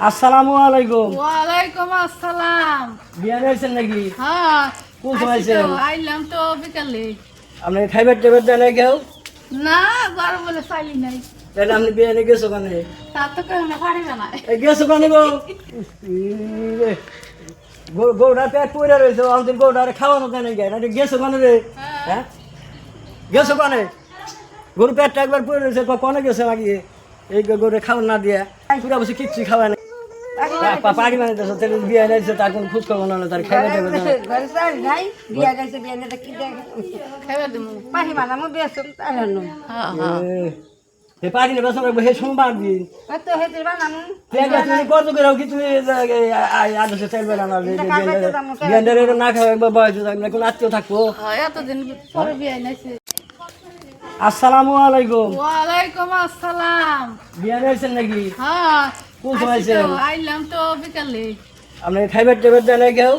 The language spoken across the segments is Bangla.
আসসালামু আলাইকুম। ওয়ালাইকুম আসসালাম। বিয়ান হয়েছেন নাকি? হ্যাঁ, কোন সময় আইছেন? আইলাম তো বিকালে। আপনি খাইবার টেবার দেন নাই কেউ? না, গরম বলে চাইলি নাই। তাহলে আপনি বিয়ানে গেছো কানে? তার তো কেউ না পারিবে না। গেছো কানে গো? গৌড়া পেট পড়ে রয়েছে, আমাদের গৌড়ারে খাওয়ানো দেয় নাকি? না গেছো কানে রে? হ্যাঁ, গেছো কানে? গরু পেটটা একবার পড়ে রয়েছে, কনে গেছে নাকি? এই গরু খাওয়ান না দিয়া পুরা বসে কিচ্ছু খাওয়ায় না। পাড়ি মানে তো তাহলে বিয়ে নিয়েছে, তার কোনো খোঁজ খবর না, তার খাইবার টেবার দেন নাই। খাইবে দিমু। পারি না বেসন রাখবো, হে সোমবার দিন তুমি কত করে কি তুমি আদর্শে চাইবে না বিয়ান্ডারের না খাওয়া একবার বয়স কোনো আত্মীয় থাকবো। হ্যাঁ, এতদিন পরে বিয়ে নাইছে। আসসালামু আলাইকুম। ওয়ালাইকুম আসসালাম। বিয়ান হয়েছেন নাকি? হ্যাঁ, কোন সময় আইছেন? আইলাম তো বিকালে। আপনি খাইবার টেবার দেন নাই কেউ?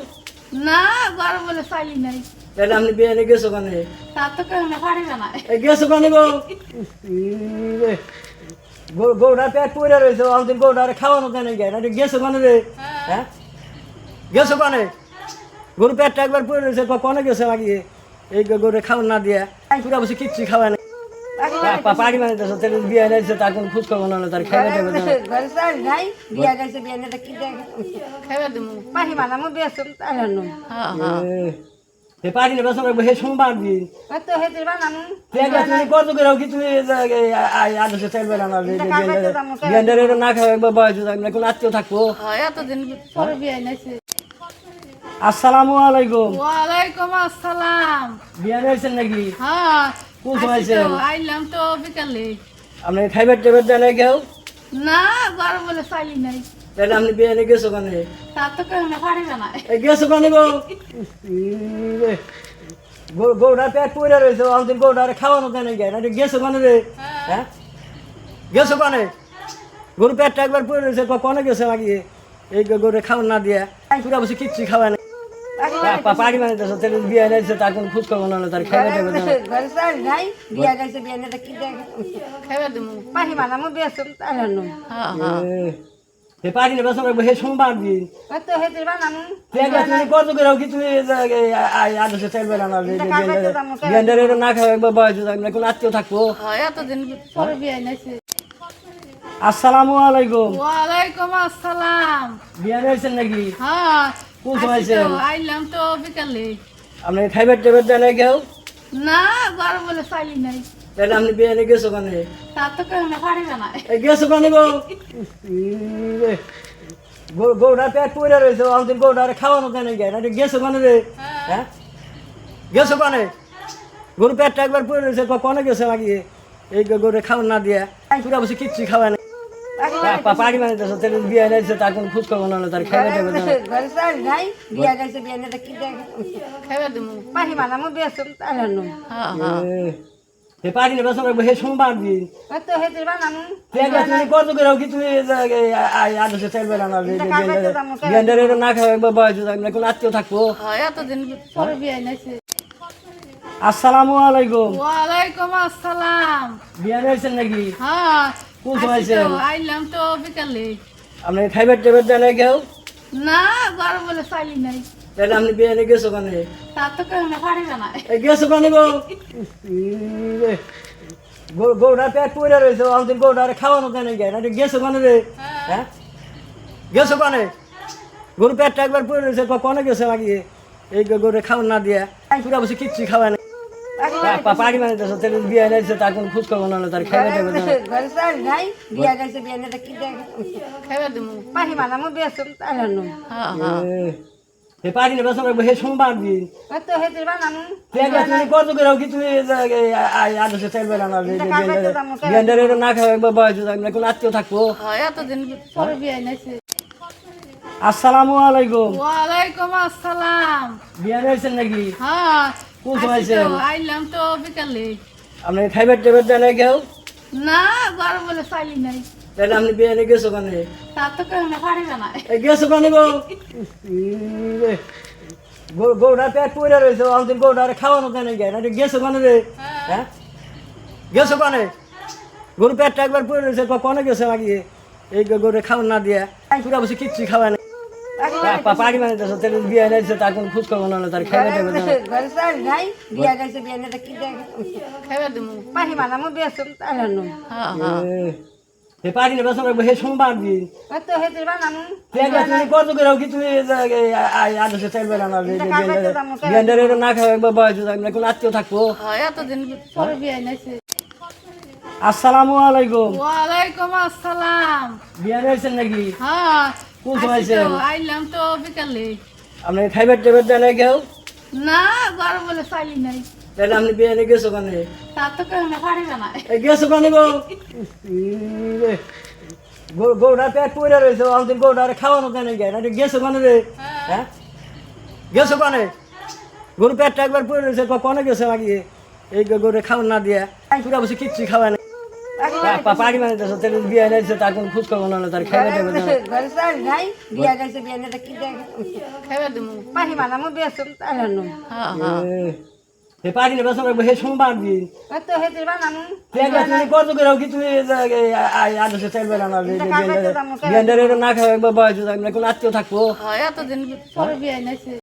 না, গরম বলে চাইলি নাই। তাহলে আপনি বিয়ানে গেছো কানে? তার তো কেউ না পারিবে না। গেছো কানে গো? গৌড়া পেট পড়ে রয়েছে, আমাদের গৌড়ারে খাওয়ানো দেয় নাকি? না গেছো কানে রে? হ্যাঁ, গেছো কানে? গরু পেটটা একবার পড়ে রয়েছে, কনে গেছে নাকি? এই গরু খাওয়ান না দিয়া পুরা বসে কিচ্ছু খাওয়ায় না। পাড়ি মানে তো তাহলে বিয়ে নিয়েছে, তার কোনো খোঁজ খবর না, তার খাইবার টেবার দেন খাইবে দিমু। পারি না বেসন রাখবো, হে সোমবার দিন তুমি কত করে কি তুমি আদর্শে চাইবে না বিয়ান্ডারের না খাওয়া একবার বয়স কোনো আত্মীয় থাকবো। হ্যাঁ, এতদিন পরে বিয়ে নাইছে। আসসালামু আলাইকুম। ওয়ালাইকুম আসসালাম। বিয়ান হয়েছেন নাকি? হ্যাঁ, কোন সময় আইছেন? আইলাম তো বিকালে। আপনি খাইবার টেবার দেন নাই কেউ? না, গরম বলে চাইলি নাই। তাহলে আপনি বিয়ানে গেছো কানে? তার তো কেউ না পারিবে না। গেছো কানে গো? গৌড়া পেট পড়ে রয়েছে, আমাদের গৌড়ারে খাওয়ানো দেয় নাকি? না গেছো কানে রে? হ্যাঁ, গেছো কানে? গরু পেটটা একবার পড়ে রয়েছে, কনে গেছে নাকি? এই গরু খাওয়ান না দিয়া পুরা বসে কিচ্ছু খাওয়ায় না। পাড়ি মানে তো তাহলে বিয়ে নিয়েছে, তার কোনো খোঁজ খবর না, তার খাইবার টেবার দেন খাইবে দিমু। পারি না বেসন রাখবো, হে সোমবার দিন তুমি কত করে কি তুমি আদর্শে চাইবে না বিয়ান্ডারের না খাওয়া একবার বয়স কোনো আত্মীয় থাকবো। হ্যাঁ, এতদিন পরে বিয়ে নাইছে। আসসালামু আলাইকুম। ওয়ালাইকুম আসসালাম। বিয়ান হয়েছেন নাকি? হ্যাঁ, কোন সময় আইছেন? আইলাম তো বিকালে। আপনি খাইবার টেবার দেন নাই কেউ? না, গরম বলে চাইলি নাই। তাহলে আপনি বিয়ানে গেছো কানে? তার তো কেউ না পারিবে না। গেছো কানে গো? গৌড়া পেট পড়ে রয়েছে, আমাদের গৌড়ারে খাওয়ানো দেয় নাকি? না গেছো কানে রে? হ্যাঁ, গেছো কানে? গরু পেটটা একবার পড়ে রয়েছে, কনে গেছে নাকি? এই গরু খাওয়ান না দিয়া পুরা বসে কিচ্ছু খাওয়ায় না। পাড়ি মানে তো তাহলে বিয়ে নিয়েছে, তার কোনো খোঁজ খবর না, তার খাইবার টেবার দেন খাইবে দিমু। পারি না বেসন রাখবো, হে সোমবার দিন তুমি কত করে কি তুমি আদর্শে চাইবে না বিয়ান্ডারের না খাওয়া একবার বয়স কোনো আত্মীয় থাকবো। হ্যাঁ, এতদিন পরে বিয়ে নাইছে। আসসালামু আলাইকুম। ওয়ালাইকুম আসসালাম। বিয়ান হয়েছেন নাকি? হ্যাঁ, কোন সময় আইছেন? আইলাম তো বিকালে। আপনি খাইবার টেবার দেন নাই কেউ? না, গরম বলে চাইলি নাই। তাহলে আপনি বিয়ানে গেছো কানে? তার তো কেউ না পারিবে না। গেছো কানে গো? গৌড়া পেট পড়ে রয়েছে, আমাদের গৌড়ারে খাওয়ানো দেয় নাকি? না গেছো কানে রে? হ্যাঁ, গেছো কানে? গরু পেটটা একবার পড়ে রয়েছে, কনে গেছে নাকি? এই গরু খাওয়ান না দিয়া পুরা বসে কিচ্ছু খাওয়ায় না। পাড়ি মানে তো তাহলে বিয়ে নিয়েছে, তার কোনো খোঁজ খবর না, তার খাইবার টেবার দেন খাইবে দিমু। পারি না বেসন রাখবো, হে সোমবার দিন তুমি কত করে কি তুমি আদর্শে চাইবে না বিয়ান্ডারের না খাওয়া একবার বয়স কোনো আত্মীয় থাকবো। হ্যাঁ, এতদিন পরে বিয়ে নাইছে। আসসালামু আলাইকুম। ওয়ালাইকুম আসসালাম। বিয়ান হয়েছেন নাকি? হ্যাঁ, কোন সময় আইছেন? আইলাম তো বিকালে। আপনি খাইবার টেবার দেন নাই কেউ? না, গরম বলে চাইলি নাই। তাহলে আপনি বিয়ানে গেছো কানে? তার তো কেউ না পারিবে না। গেছো কানে গো? গৌড়া পেট পড়ে রয়েছে, আমাদের গৌড়ারে খাওয়ানো দেয় নাকি? না গেছো কানে রে? হ্যাঁ, গেছো কানে? গরু পেটটা একবার পড়ে রয়েছে, কনে গেছে নাকি? এই গরু খাওয়ান না দিয়া পুরা বসে কিচ্ছু খাওয়া নেই পাড়ি মানে দেশ তাহলে বিয়ে নিয়েছে তার কোনো খোঁজ খবর না তার খেয়ে দেবে না ঘরে চাল নাই বিয়া গেছে বিয়া নিয়ে কি দেখে খাইবা দিমু পাহি বানামো বেসম তাই রান্নো হ্যাঁ হ্যাঁ এই পাড়ি নেবে সবাই হে সোমবার দিন তো হেতে বানামো তুমি কত করে কি তুমি আদেশে চাইবে না বিয়ান্ডারের না খাওয়া একবার বয়স কোনো আত্মীয় থাকবো হ্যাঁ এতদিন পরে বিয়ে নাইছে আসসালামু আলাইকুম ওয়ালাইকুম আসসালাম বিয়ে নিয়েছেন নাকি হ্যাঁ কোন সময় আইছি তো, আইলাম তো বিকালে আপনি খাইবার টেবার দেন না কেউ না গরম বলে চাইলি নাই তাহলে আপনি বিয়ে নিয়ে গেছো কানে তার তো কেউ পারিবে না গেছো কানে গো গৌড়া পেট পড়ে রয়েছে আমাদের গৌড়া খাওয়ানো দেয় না গেছে গেছো কানে রে হ্যাঁ গেছো কানে গরু পেটটা একবার পড়ে রয়েছে কনে গেছে লাগিয়ে এই গরু খাওয়ান না দিয়ে পুরা বসে কিচ্ছু খাওয়া নেই পাড়ি মানে দেশ তাহলে বিয়ে নিয়েছে তার কোনো খোঁজ খবর না তার খেয়ে দেবে না ঘরে চাল নাই বিয়া গেছে বিয়া নিয়ে কি দেখে খাইবা দিমু পাহি বানামো বেসম তাই রান্নো হ্যাঁ হ্যাঁ এই পাড়ি নেবে সবাই হে সোমবার দিন তো হেতে বানামো তুমি কত করে কি তুমি আদেশে চাইবে না বিয়ান্ডারের না খাওয়া একবার বয়স কোনো আত্মীয় থাকবো হ্যাঁ এতদিন পরে বিয়ে নাইছে